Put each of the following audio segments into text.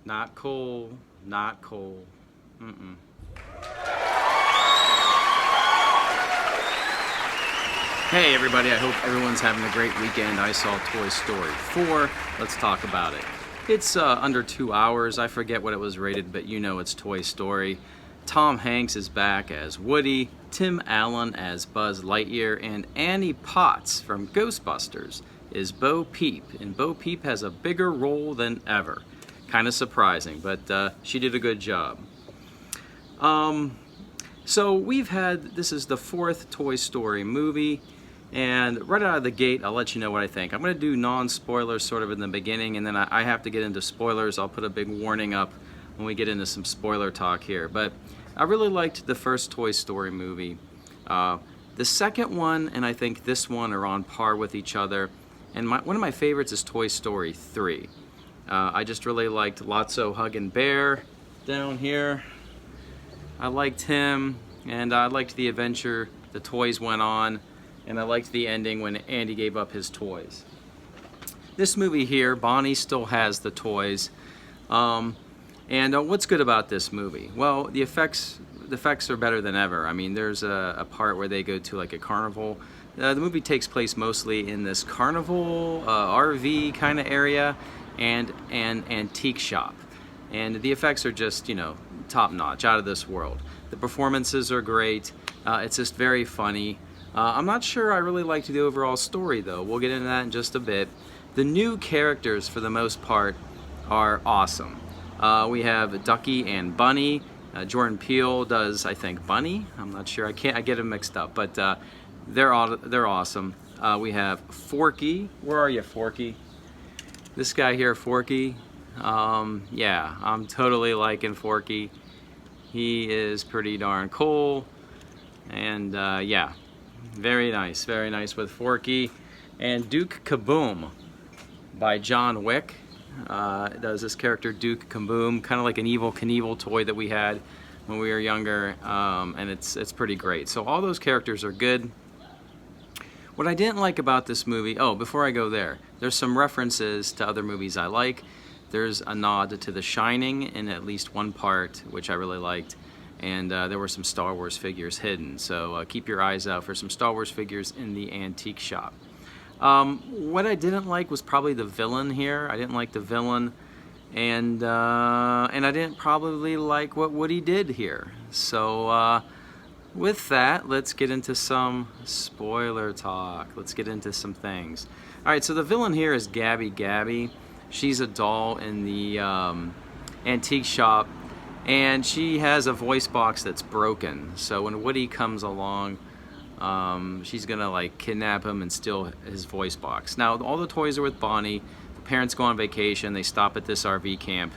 Not cool. Not cool. Mm-mm. Hey everybody, I hope everyone's having a great weekend. I saw Toy Story 4. Let's talk about it. It's under 2 hours. I forget what it was rated, but you know it's Toy Story. Tom Hanks is back as Woody, Tim Allen as Buzz Lightyear, and Annie Potts from Ghostbusters is Bo Peep. And Bo Peep has a bigger role than ever. Kind of surprising, but she did a good job. So this is the fourth Toy Story movie, and right out of the gate, I'll let you know what I think. I'm going to do non-spoilers sort of in the beginning, and then I have to get into spoilers. I'll put a big warning up when we get into some spoiler talk here. But I really liked the first Toy Story movie. The second one and I think this one are on par with each other, and one of my favorites is Toy Story 3. I just really liked Lotso hugging Bear down here. I liked him, and I liked the adventure the toys went on, and I liked the ending when Andy gave up his toys. This movie here, Bonnie still has the toys. What's good about this movie? Well, the effects are better than ever. I mean, there's a part where they go to like a carnival. The movie takes place mostly in this carnival, RV kind of area, and an antique shop. And the effects are just, top notch, out of this world. The performances are great. It's just very funny. I'm not sure I really liked the overall story though. We'll get into that in just a bit. The new characters, for the most part, are awesome. We have Ducky and Bunny. Jordan Peele does, I think, Bunny. I'm not sure. I get them mixed up, but they're awesome. We have Forky. Where are you, Forky? This guy here, Forky. Yeah, I'm totally liking Forky. He is pretty darn cool, and yeah, very nice with Forky. And Duke Kaboom by John Wick does this character Duke Kaboom, kind of like an Evel Knievel toy that we had when we were younger, and it's pretty great. So all those characters are good. What I didn't like about this movie, before I go there's some references to other movies I like. There's a nod to The Shining in at least one part, which I really liked, and there were some Star Wars figures hidden. So keep your eyes out for some Star Wars figures in the antique shop. What I didn't like was probably the villain here. I didn't like the villain, and I didn't probably like what Woody did here. So with that, let's get into some spoiler talk. Let's get into some things. All right, so the villain here is Gabby. She's a doll in the antique shop, and she has a voice box that's broken. So when Woody comes along, she's gonna like kidnap him and steal his voice box. Now all the toys are with Bonnie. The parents go on vacation. They stop at this RV camp,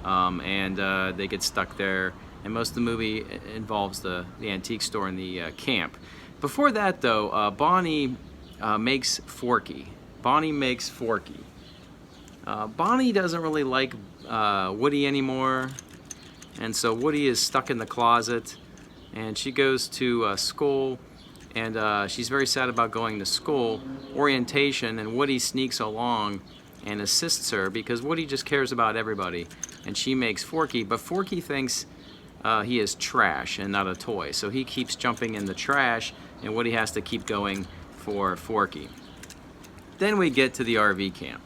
and they get stuck there. And most of the movie involves the antique store and the camp. Before that, though, Bonnie makes Forky. Bonnie doesn't really like Woody anymore, and so Woody is stuck in the closet, and she goes to school, and she's very sad about going to school orientation, and Woody sneaks along and assists her because Woody just cares about everybody, and she makes Forky, but Forky thinks he is trash and not a toy, so he keeps jumping in the trash, and Woody has to keep going for Forky. Then we get to the RV camp,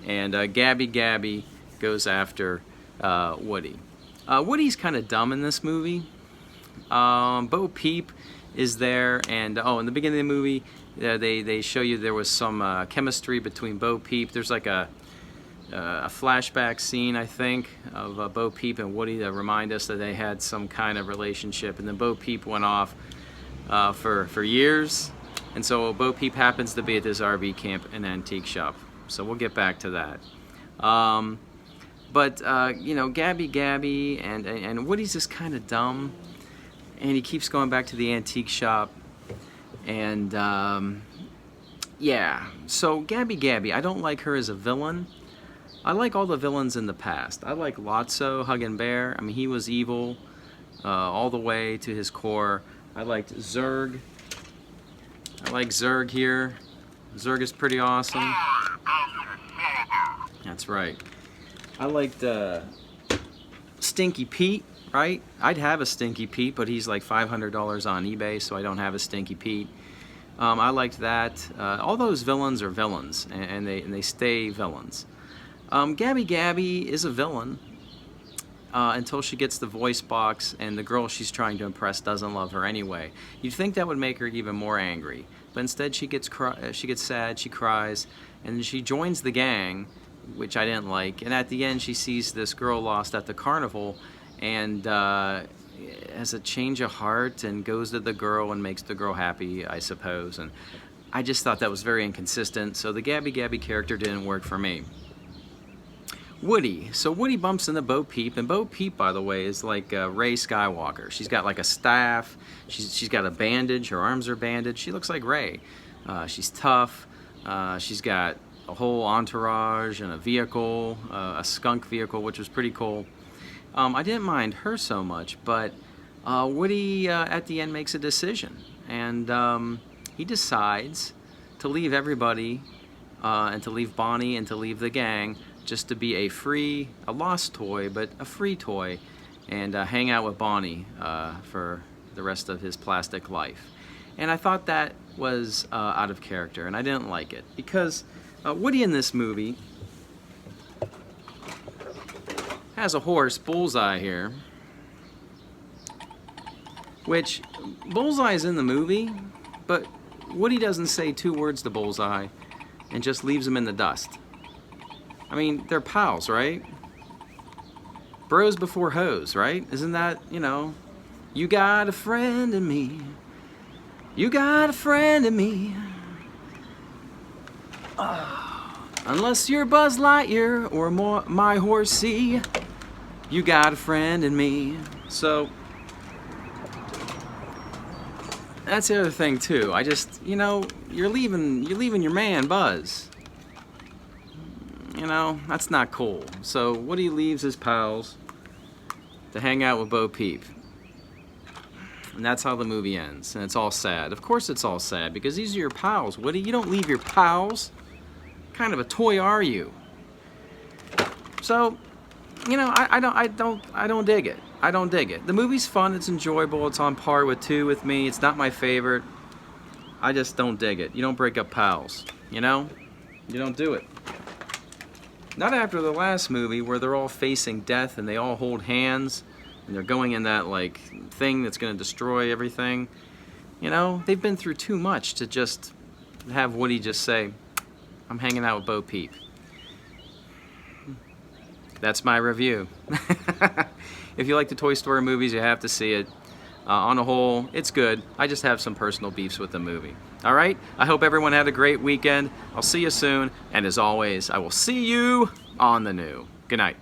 and Gabby goes after Woody. Woody's kind of dumb in this movie. Bo Peep is there, and in the beginning of the movie, they show you there was some chemistry between Bo Peep. There's like a flashback scene, I think, of Bo Peep and Woody that remind us that they had some kind of relationship, and then Bo Peep went off for years, and so Bo Peep happens to be at this RV camp and antique shop, so we'll get back to that. Gabby and Woody's just kind of dumb, and he keeps going back to the antique shop, and yeah, so Gabby, I don't like her as a villain. I like all the villains in the past. I like Lotso, Huggin' Bear. I mean, he was evil all the way to his core. I liked Zurg. I like Zurg here. Zurg is pretty awesome. That's right. I liked Stinky Pete, right? I'd have a Stinky Pete, but he's like $500 on eBay, so I don't have a Stinky Pete. I liked that. All those villains are villains, and they stay villains. Gabby is a villain until she gets the voice box, and the girl she's trying to impress doesn't love her anyway. You'd think that would make her even more angry, but instead she gets sad, she cries, and then she joins the gang, which I didn't like. And at the end, she sees this girl lost at the carnival, and has a change of heart and goes to the girl and makes the girl happy, I suppose. And I just thought that was very inconsistent, so the Gabby character didn't work for me. Woody. So Woody bumps into Bo Peep, and Bo Peep, by the way, is like Rey Skywalker. She's got like a staff, she's got a bandage, her arms are bandaged, she looks like Rey. She's tough, she's got a whole entourage and a vehicle, a skunk vehicle, which was pretty cool. I didn't mind her so much, but Woody at the end makes a decision, and he decides to leave everybody, and to leave Bonnie and to leave the gang, just to be a lost toy, but a free toy, and hang out with Bonnie for the rest of his plastic life. And I thought that was out of character, and I didn't like it, because Woody in this movie has a horse, Bullseye, here, which Bullseye's in the movie, but Woody doesn't say 2 words to Bullseye and just leaves him in the dust. I mean, they're pals, right? Bros before hoes, right? Isn't that, you know, you got a friend in me. You got a friend in me. Unless you're Buzz Lightyear or my horsey, you got a friend in me. So that's the other thing too. I just, you know, you're leaving your man Buzz. You know, that's not cool. So Woody leaves his pals to hang out with Bo Peep. And that's how the movie ends. And it's all sad. Of course it's all sad, because these are your pals, Woody. You don't leave your pals. What kind of a toy are you? So, you know, I don't dig it. I don't dig it. The movie's fun, it's enjoyable, it's on par with 2 with me. It's not my favorite. I just don't dig it. You don't break up pals, you know? You don't do it. Not after the last movie where they're all facing death and they all hold hands and they're going in that like thing that's going to destroy everything. You know, they've been through too much to just have Woody just say, I'm hanging out with Bo Peep. That's my review. If you like the Toy Story movies, you have to see it. On a whole, it's good. I just have some personal beefs with the movie. All right? I hope everyone had a great weekend. I'll see you soon. And as always, I will see you on the new. Good night.